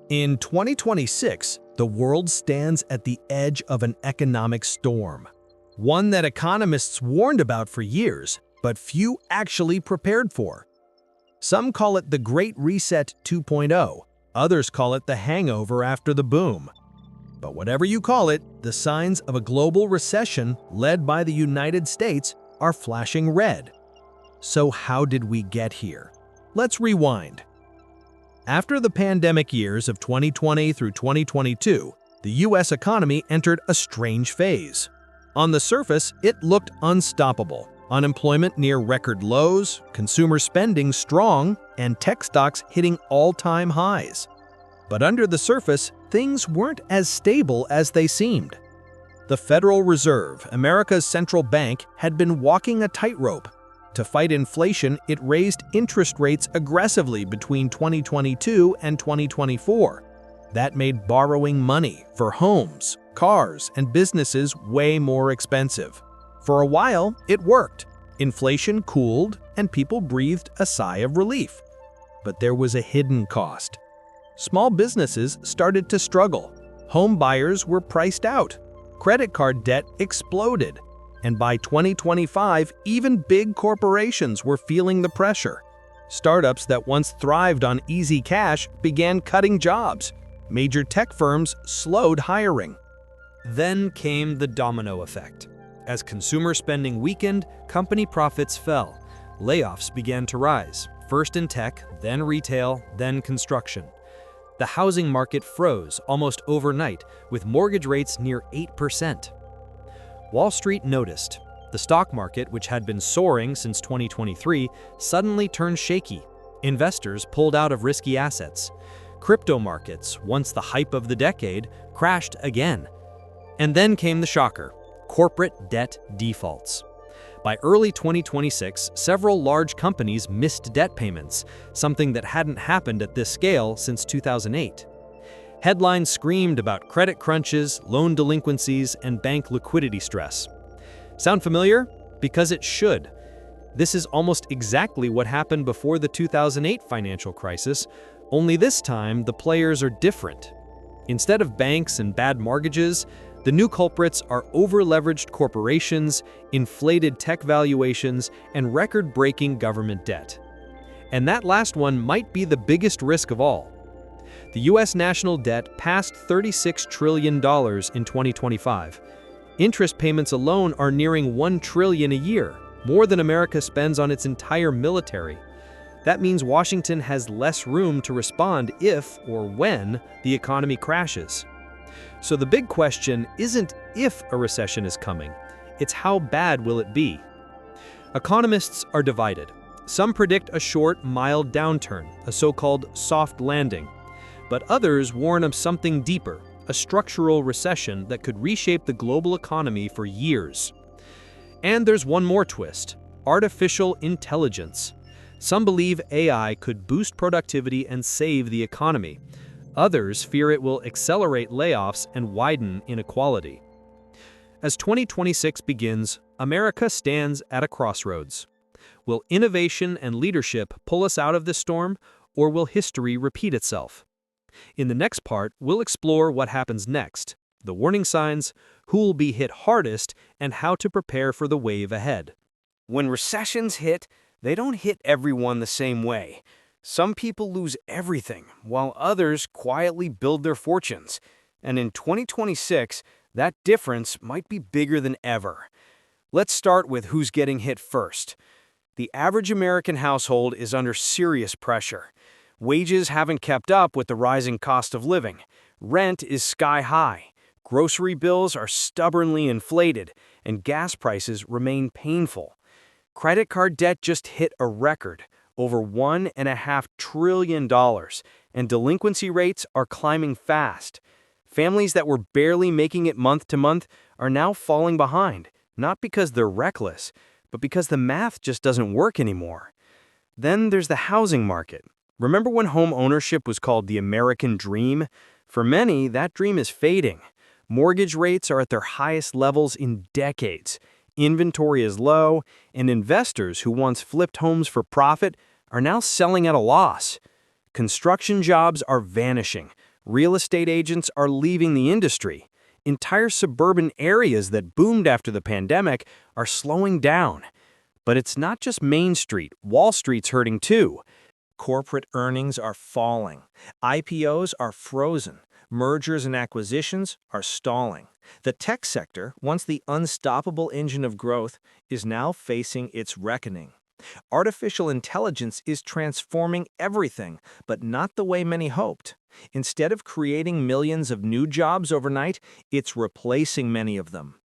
In 2026, the world stands at the edge of an economic storm, one that economists warned about for years, but few actually prepared for. Some call it the Great Reset 2.0, others call it the hangover after the boom. But whatever you call it, the signs of a global recession led by the United States are flashing red. So how did we get here? Let's rewind. After the pandemic years of 2020 through 2022, the U.S. economy entered a strange phase. On the surface, it looked unstoppable. Unemployment near record lows, consumer spending strong, and tech stocks hitting all-time highs. But under the surface, things weren't as stable as they seemed. The Federal Reserve, America's central bank, had been walking a tightrope. To fight inflation, it raised interest rates aggressively between 2022 and 2024. That made borrowing money for homes, cars, and businesses way more expensive. For a while, it worked. Inflation cooled, and people breathed a sigh of relief. But there was a hidden cost. Small businesses started to struggle. Home buyers were priced out. Credit card debt exploded. And by 2025, even big corporations were feeling the pressure. Startups that once thrived on easy cash began cutting jobs. Major tech firms slowed hiring. Then came the domino effect. As consumer spending weakened, company profits fell. Layoffs began to rise, first in tech, then retail, then construction. The housing market froze almost overnight, with mortgage rates near 8%. Wall Street noticed. The stock market, which had been soaring since 2023, suddenly turned shaky. Investors pulled out of risky assets. Crypto markets, once the hype of the decade, crashed again. And then came the shocker: corporate debt defaults. By early 2026, several large companies missed debt payments, something that hadn't happened at this scale since 2008. Headlines screamed about credit crunches, loan delinquencies, and bank liquidity stress. Sound familiar? Because it should. This is almost exactly what happened before the 2008 financial crisis, only this time the players are different. Instead of banks and bad mortgages, the new culprits are over-leveraged corporations, inflated tech valuations, and record-breaking government debt. And that last one might be the biggest risk of all. The U.S. national debt passed $36 trillion in 2025. Interest payments alone are nearing $1 trillion a year, more than America spends on its entire military. That means Washington has less room to respond if or when the economy crashes. So the big question isn't if a recession is coming, it's how bad will it be. Economists are divided. Some predict a short, mild downturn, a so-called soft landing. But others warn of something deeper, a structural recession that could reshape the global economy for years. And there's one more twist: artificial intelligence. Some believe AI could boost productivity and save the economy. Others fear it will accelerate layoffs and widen inequality. As 2026 begins, America stands at a crossroads. Will innovation and leadership pull us out of this storm, or will history repeat itself? In the next part, we'll explore what happens next, the warning signs, who will be hit hardest, and how to prepare for the wave ahead. When recessions hit, they don't hit everyone the same way. Some people lose everything, while others quietly build their fortunes. And in 2026, that difference might be bigger than ever. Let's start with who's getting hit first. The average American household is under serious pressure. Wages haven't kept up with the rising cost of living. Rent is sky high. Grocery bills are stubbornly inflated, and gas prices remain painful. Credit card debt just hit a record, over $1.5 trillion, and delinquency rates are climbing fast. Families that were barely making it month to month are now falling behind, not because they're reckless, but because the math just doesn't work anymore. Then there's the housing market. Remember when home ownership was called the American dream? For many, that dream is fading. Mortgage rates are at their highest levels in decades. Inventory is low, and investors who once flipped homes for profit are now selling at a loss. Construction jobs are vanishing. Real estate agents are leaving the industry. Entire suburban areas that boomed after the pandemic are slowing down. But it's not just Main Street. Wall Street's hurting too. Corporate earnings are falling. IPOs are frozen. Mergers and acquisitions are stalling. The tech sector, once the unstoppable engine of growth, is now facing its reckoning. Artificial intelligence is transforming everything, but not the way many hoped. Instead of creating millions of new jobs overnight, it's replacing many of them.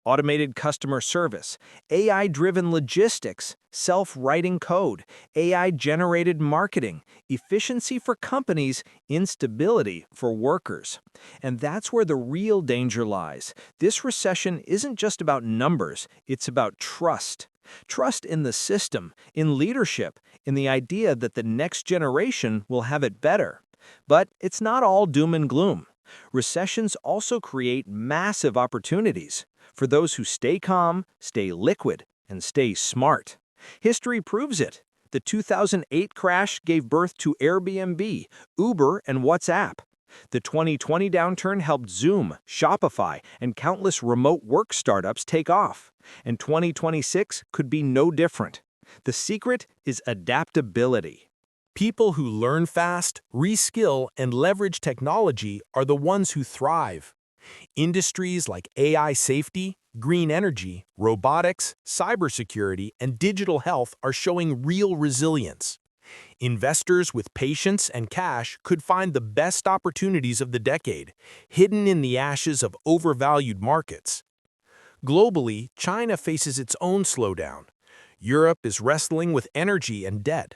Automated customer service, AI-driven logistics, self-writing code, AI-generated marketing, efficiency for companies, instability for workers. And that's where the real danger lies. This recession isn't just about numbers, it's about trust. Trust in the system, in leadership, in the idea that the next generation will have it better. But it's not all doom and gloom. Recessions also create massive opportunities for those who stay calm, stay liquid, and stay smart. History proves it. The 2008 crash gave birth to Airbnb, Uber, and WhatsApp. The 2020 downturn helped Zoom, Shopify, and countless remote work startups take off. And 2026 could be no different. The secret is adaptability. People who learn fast, reskill, and leverage technology are the ones who thrive. Industries like AI safety, green energy, robotics, cybersecurity, and digital health are showing real resilience. Investors with patience and cash could find the best opportunities of the decade, hidden in the ashes of overvalued markets. Globally, China faces its own slowdown. Europe is wrestling with energy and debt.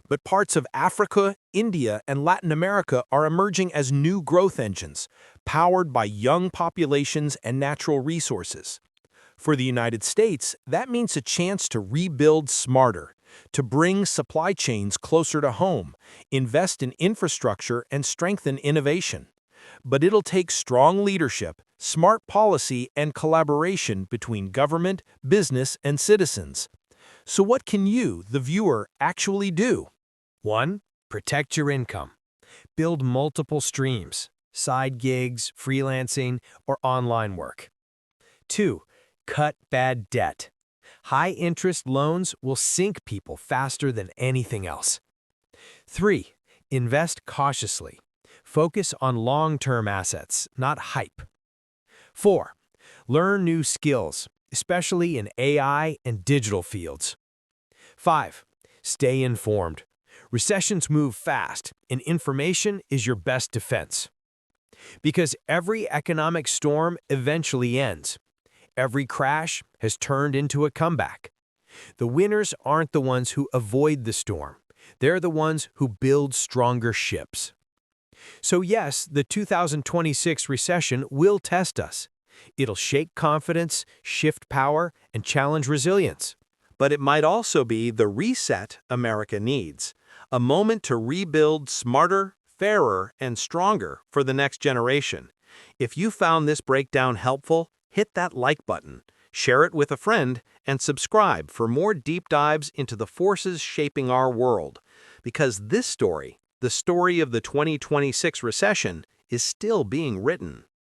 But parts of Africa, India, and Latin America are emerging as new growth engines, powered by young populations and natural resources. For the United States, that means a chance to rebuild smarter, to bring supply chains closer to home, invest in infrastructure, and strengthen innovation. But it'll take strong leadership, smart policy, and collaboration between government, business, and citizens. So what can you, the viewer, actually do? 1. Protect your income. Build multiple streams, side gigs, freelancing, or online work. 2. Cut bad debt. High-interest loans will sink people faster than anything else. 3. Invest cautiously. Focus on long-term assets, not hype. 4. Learn new skills, especially in AI and digital fields. 5. Stay informed. Recessions move fast, and information is your best defense. Because every economic storm eventually ends. Every crash has turned into a comeback. The winners aren't the ones who avoid the storm. They're the ones who build stronger ships. So yes, the 2026 recession will test us. It'll shake confidence, shift power, and challenge resilience. But it might also be the reset America needs. A moment to rebuild smarter, fairer, and stronger for the next generation. If you found this breakdown helpful, hit that like button, share it with a friend, and subscribe for more deep dives into the forces shaping our world. Because this story, the story of the 2026 recession, is still being written.